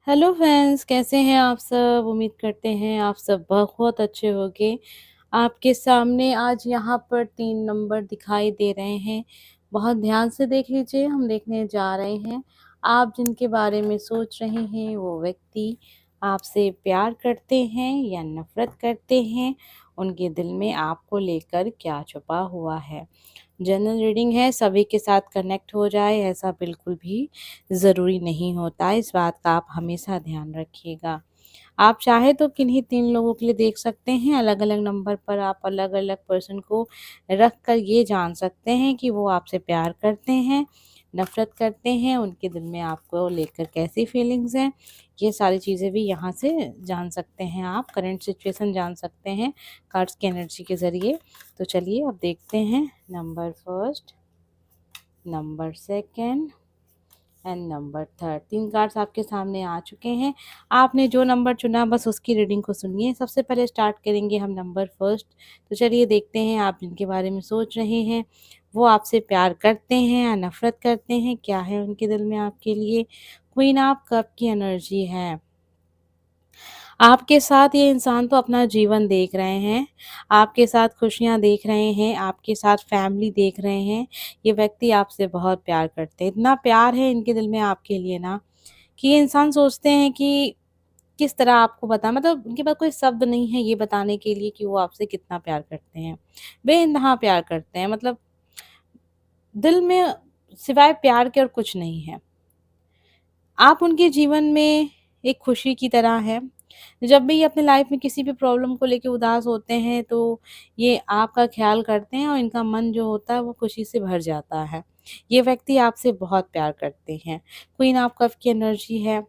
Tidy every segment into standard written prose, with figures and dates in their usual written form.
Hello friends, कैसे हैं आप सब? उम्मीद करते हैं आप सब बहुत अच्छे होंगे। आपके सामने आज यहाँ पर 3 नंबर दिखाई दे रहे हैं। बहुत ध्यान से देख लीजिए, हम देखने जा रहे हैं। आप जिनके बारे में सोच रहे हैं वो व्यक्ति आपसे प्यार करते हैं या नफ़रत करते हैं? उनके दिल में आपको लेकर क्या छुपा हुआ है? जनरल रीडिंग है, सभी के साथ कनेक्ट हो जाए ऐसा बिल्कुल भी ज़रूरी नहीं होता। इस बात का आप हमेशा ध्यान रखिएगा। आप चाहे तो किन्हीं 3 लोगों के लिए देख सकते हैं, अलग-अलग नंबर पर आप अलग-अलग पर्सन को रख कर ये जान सकते हैं कि वो आपसे प्यार करते हैं, नफ़रत करते हैं, उनके दिल में आपको लेकर कैसी फीलिंग्स हैं। ये सारी चीज़ें भी यहाँ से जान सकते हैं आप, करंट सिचुएशन जान सकते हैं कार्ड्स की एनर्जी के ज़रिए। तो चलिए अब देखते हैं number first, number second and number third. 3 cards आपके सामने आ चुके हैं। आपने जो नंबर चुना बस उसकी रीडिंग को सुनिए। सबसे पहले स्टार्ट करेंगे हम नंबर फर्स्ट। तो चलिए देखते हैं आप जिनके बारे में सोच रहे हैं, वो आपसे प्यार करते हैं या नफ़रत करते हैं? क्या है उनके दिल में आपके लिए? क्वीन ऑफ कप की एनर्जी है। आपके साथ ये इंसान तो अपना जीवन देख रहे हैं, आपके साथ खुशियाँ देख रहे हैं, आपके साथ फैमिली देख रहे हैं। ये व्यक्ति आपसे बहुत प्यार करते हैं, इतना प्यार है इनके दिल में आपके लिए ना कि ये इंसान सोचते हैं कि किस तरह आपको बताएँ, मतलब उनके पास कोई शब्द नहीं है ये बताने के लिए कि वो आपसे कितना प्यार करते हैं। बेइंतहा प्यार करते हैं, मतलब दिल में सिवाय प्यार के और कुछ नहीं है। आप उनके जीवन में एक खुशी की तरह हैं। जब भी ये अपनी लाइफ में किसी भी प्रॉब्लम को लेके उदास होते हैं तो ये आपका ख़्याल करते हैं और इनका मन जो होता है वो खुशी से भर जाता है। ये व्यक्ति आपसे बहुत प्यार करते हैं। क्वीन ऑफ कप की एनर्जी है।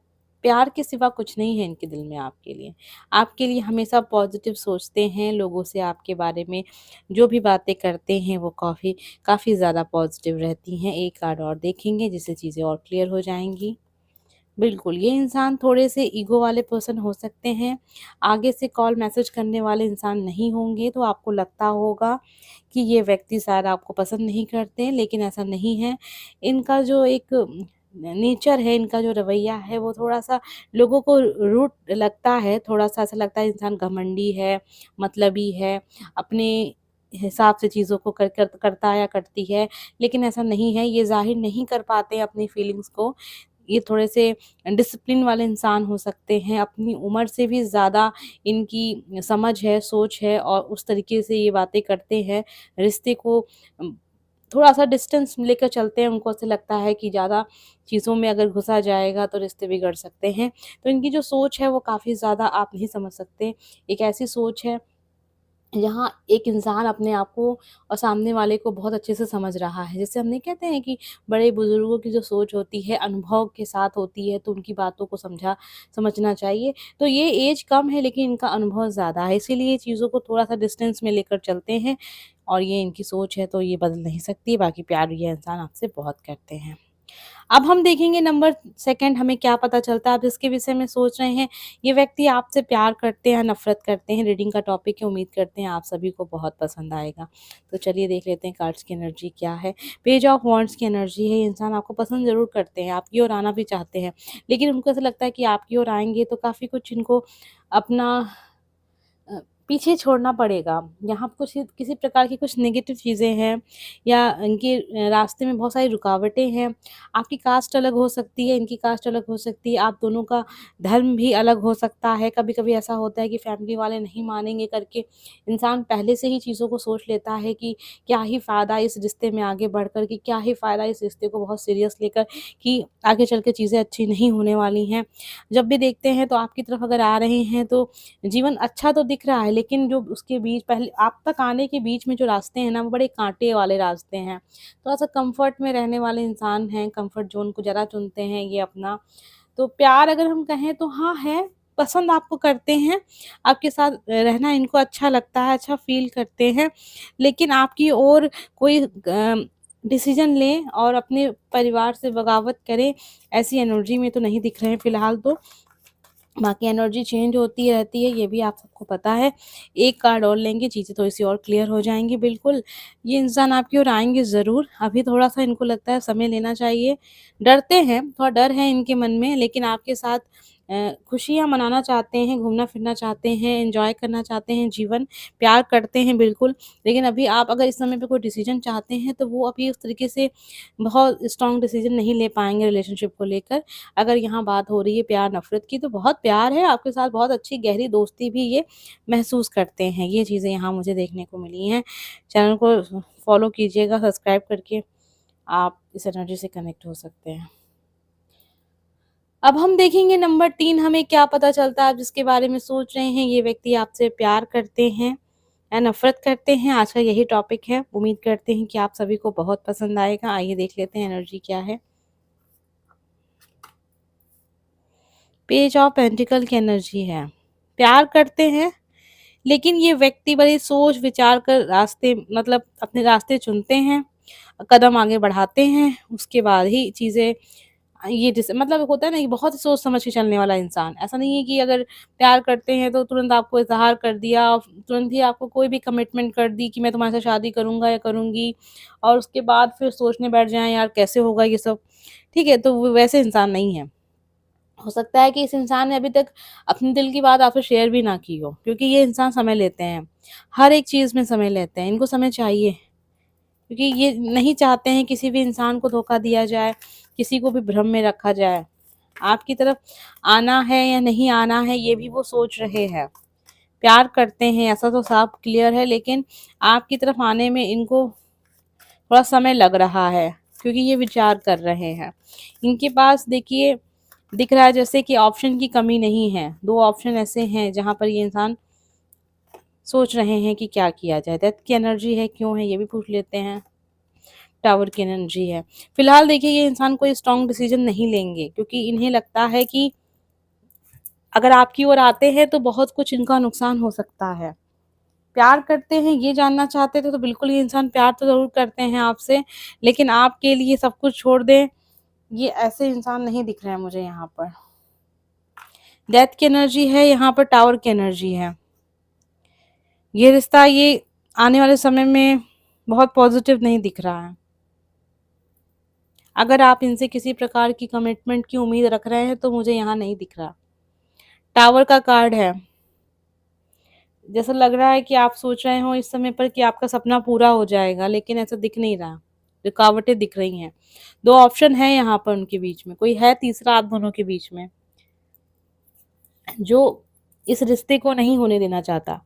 प्यार के सिवा कुछ नहीं है इनके दिल में आपके लिए। आपके लिए हमेशा पॉज़िटिव सोचते हैं, लोगों से आपके बारे में जो भी बातें करते हैं वो काफ़ी ज़्यादा पॉज़िटिव रहती हैं। एक कार्ड और देखेंगे जिससे चीज़ें और क्लियर हो जाएँगी। बिल्कुल, ये इंसान थोड़े-से ईगो वाले पर्सन हो सकते हैं। आगे से कॉल मैसेज करने वाले इंसान नहीं होंगे, तो आपको लगता होगा कि ये व्यक्ति शायद आपको पसंद नहीं करते, लेकिन ऐसा नहीं है। इनका जो एक नेचर है, इनका जो रवैया है, वो थोड़ा-सा लोगों को रूड लगता है, थोड़ा-सा ऐसा लगता है इंसान घमंडी है, मतलबी है, अपने हिसाब से चीज़ों को करता या करती है, लेकिन ऐसा नहीं है। ये ज़ाहिर नहीं कर पाते अपनी फीलिंग्स को। ये थोड़े से डिसिप्लिन वाले इंसान हो सकते हैं, अपनी उम्र से भी ज़्यादा इनकी समझ है, सोच है और उस तरीके से ये बातें करते हैं। रिश्ते को थोड़ा-सा डिस्टेंस लेकर चलते हैं, उनको ऐसा लगता है कि ज़्यादा चीज़ों में अगर घुसा जाएगा तो रिश्ते बिगड़ सकते हैं। तो इनकी जो सोच है वो काफ़ी ज़्यादा आप नहीं समझ सकते। एक ऐसी सोच है जहाँ एक इंसान अपने आप को और सामने वाले को बहुत अच्छे से समझ रहा है। जैसे हम नहीं कहते हैं कि बड़े-बुज़ुर्गों की जो सोच होती है, अनुभव के साथ होती है, तो उनकी बातों को समझना चाहिए। तो ये ऐज कम है लेकिन इनका अनुभव ज़्यादा है, इसीलिए चीज़ों को थोड़ा-सा डिस्टेंस में लेकर चलते हैं और ये इनकी सोच है तो ये बदल नहीं सकती। बाकी प्यार ये इंसान आपसे बहुत करते हैं। अब हम देखेंगे नंबर सेकंड हमें क्या पता चलता है। आप जिसके विषय में सोच रहे हैं, ये व्यक्ति आपसे प्यार करते हैं, नफ़रत करते हैं। रीडिंग का टॉपिक है, उम्मीद करते हैं आप सभी को बहुत पसंद आएगा। तो चलिए देख लेते हैं कार्ड्स की एनर्जी क्या है। पेज ऑफ वांड्स की एनर्जी है, ये इंसान आपको पसंद ज़रूर करते हैं, आपकी ओर आना भी चाहते हैं, लेकिन उनको ऐसा लगता है कि आपकी ओर आएँगे तो काफ़ी कुछ इनको अपना अ, पीछे छोड़ना पड़ेगा। यहाँ कुछ किसी प्रकार की कुछ नेगेटिव चीज़ें हैं या इनके रास्ते में बहुत सारी रुकावटें हैं। आपकी कास्ट अलग हो सकती है, इनकी कास्ट अलग हो सकती है, आप दोनों का धर्म भी अलग हो सकता है। कभी-कभी ऐसा होता है कि फैमिली वाले नहीं मानेंगे करके इंसान पहले से ही चीज़ों को सोच लेता है कि क्या ही फ़ायदा इस रिश्ते में आगे बढ़कर के, क्या ही फ़ायदा इस रिश्ते को बहुत सीरियस लेकर कि आगे चल के चीज़ें अच्छी नहीं होने वाली हैं। जब भी देखते हैं तो आपकी तरफ अगर आ रहे हैं तो जीवन अच्छा तो दिख रहा है, लेकिन जो उसके बीच पहले आप तक आने के बीच में जो रास्ते हैं ना, वो बड़े काँटे वाले रास्ते हैं। थोड़ा-सा कम्फ़र्ट में रहने वाले इंसान हैं, कम्फ़र्ट ज़ोन को ज़्यादा चुनते हैं ये अपना। तो प्यार अगर हम कहें तो हाँ है, पसंद आपको करते हैं, आपके साथ रहना इनको अच्छा लगता है, अच्छा फ़ील करते हैं। लेकिन आपकी ओर कोई डिसीज़न लें और अपने परिवार से बगावत करें, ऐसी एनर्जी में तो नहीं दिख रहे हैं फ़िलहाल तो। बाकी एनर्जी चेंज होती रहती है, ये भी आप सबको पता है। एक कार्ड और लेंगे, चीज़ें थोड़ी-सी और क्लियर हो जाएँगी बिल्कुल। ये इंसान आपकी ओर आएँगे ज़रूर, अभी थोड़ा-सा इनको लगता है समय लेना चाहिए। डरते हैं, थोड़ा डर है इनके मन में, लेकिन आपके साथ खुशियाँ मनाना चाहते हैं, घूमना-फिरना चाहते हैं, एन्जॉय करना चाहते हैं जीवन, प्यार करते हैं बिल्कुल। लेकिन अभी आप अगर इस समय पे कोई डिसीज़न चाहते हैं, तो वो अभी उस तरीके से बहुत स्ट्रॉन्ग डिसीज़न नहीं ले पाएँगे रिलेशनशिप को लेकर। अगर यहाँ बात हो रही है प्यार-नफ़रत की, तो बहुत प्यार है आपके साथ, बहुत अच्छी गहरी दोस्ती भी ये महसूस करते हैं। ये चीज़ें यहाँ मुझे देखने को मिली हैं। चैनल को फ़ॉलो कीजिएगा सब्सक्राइब करके, आप इस एनर्जी से कनेक्ट हो सकते हैं। अब हम देखेंगे नंबर 3 हमें क्या पता चलता है, आप जिसके बारे में सोच रहे हैं, ये व्यक्ति आपसे प्यार करते हैं या नफ़रत करते हैं। आज का यही टॉपिक है। उम्मीद करते हैं कि आप सभी को बहुत पसंद आएगा। आइए देख लेते हैं एनर्जी क्या है। पेज ऑफ पेंटिकल की एनर्जी है। प्यार करते हैं, लेकिन ये व्यक्ति बड़ी सोच विचार कर रास्ते मतलब अपने रास्ते चुनते हैं, कदम आगे बढ़ाते हैं, उसके बाद ही चीज़ें ये जैसे मतलब होता है ना कि बहुत ही सोच समझ के चलने वाला इंसान। ऐसा नहीं है कि अगर प्यार करते हैं तो तुरंत आपको इज़हार कर दिया, तुरंत ही आपको कोई भी कमिटमेंट कर दी कि मैं तुम्हारे साथ शादी करूँगा या करूँगी और उसके बाद फिर सोचने बैठ जाएँ यार कैसे होगा ये सब, ठीक है? तो वो वैसे इंसान नहीं है। हो सकता है कि इस इंसान ने अभी तक अपने दिल की बात आपसे शेयर भी ना की हो, क्योंकि ये इंसान समय लेते हैं। हर एक चीज़ में समय लेते हैं, इनको समय चाहिए। क्योंकि ये नहीं चाहते हैं किसी भी इंसान को धोखा दिया जाए, किसी को भी भ्रम में रखा जाए। आपकी तरफ आना है या नहीं आना है ये भी वो सोच रहे हैं। प्यार करते हैं ऐसा तो साफ क्लियर है, लेकिन आपकी तरफ आने में इनको थोड़ा समय लग रहा है, क्योंकि ये विचार कर रहे हैं। इनके पास देखिए दिख रहा है जैसे कि ऑप्शन की कमी नहीं है। 2 ऑप्शन ऐसे हैं जहाँ पर ये इंसान सोच रहे हैं कि क्या किया जाए। डेथ की एनर्जी है, क्यों है ये भी पूछ लेते हैं। टावर की एनर्जी है। फिलहाल देखिए ये इंसान कोई स्ट्रॉन्ग डिसीजन नहीं लेंगे, क्योंकि इन्हें लगता है कि अगर आपकी ओर आते हैं तो बहुत कुछ इनका नुकसान हो सकता है। प्यार करते हैं ये जानना चाहते थे तो बिल्कुल ये इंसान प्यार तो ज़रूर करते हैं आपसे, लेकिन आपके लिए सब कुछ छोड़ दें, ये ऐसे इंसान नहीं दिख रहे हैं मुझे यहाँ पर। डेथ की एनर्जी है, यहाँ पर टावर की एनर्जी है। ये रिश्ता ये आने वाले समय में बहुत पॉजिटिव नहीं दिख रहा है। अगर आप इनसे किसी प्रकार की कमिटमेंट की उम्मीद रख रहे हैं तो मुझे यहाँ नहीं दिख रहा। टावर का कार्ड है। जैसा लग रहा है कि आप सोच रहे हो इस समय पर कि आपका सपना पूरा हो जाएगा, लेकिन ऐसा दिख नहीं रहा। रुकावटें दिख रही हैं। 2 ऑप्शन है यहाँ पर उनके बीच में, कोई है तीसरा आप दोनों के बीच में, जो इस रिश्ते को नहीं होने देना चाहता।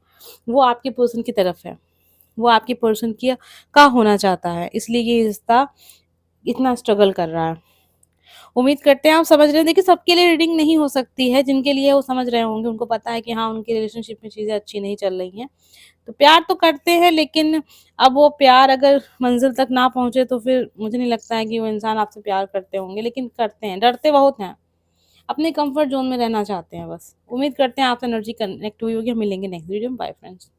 वो आपके पर्सन की तरफ है। वो आपके पर्सन की का होना चाहता है, इसलिए ये रिश्ता इतना स्ट्रगल कर रहा है। उम्मीद करते हैं आप समझ रहे हैं। देखिए सबके लिए रीडिंग नहीं हो सकती है, जिनके लिए वो समझ रहे होंगे, उनको पता है कि हाँ, उनकी रिलेशनशिप में चीज़ें अच्छी नहीं चल रही हैं। तो प्यार तो करते हैं, लेकिन अब वो प्यार अगर मंज़िल तक ना पहुँचे तो फिर मुझे नहीं लगता है कि वो इंसान आपसे प्यार करते होंगे, लेकिन करते हैं, डरते बहुत हैं। अपने कम्फर्ट ज़ोन में रहना चाहते हैं बस। उम्मीद करते हैं आपसे एनर्जी कनेक्ट हुई होगी। हम मिलेंगे नेक्स्ट वीडियो में। Bye friends.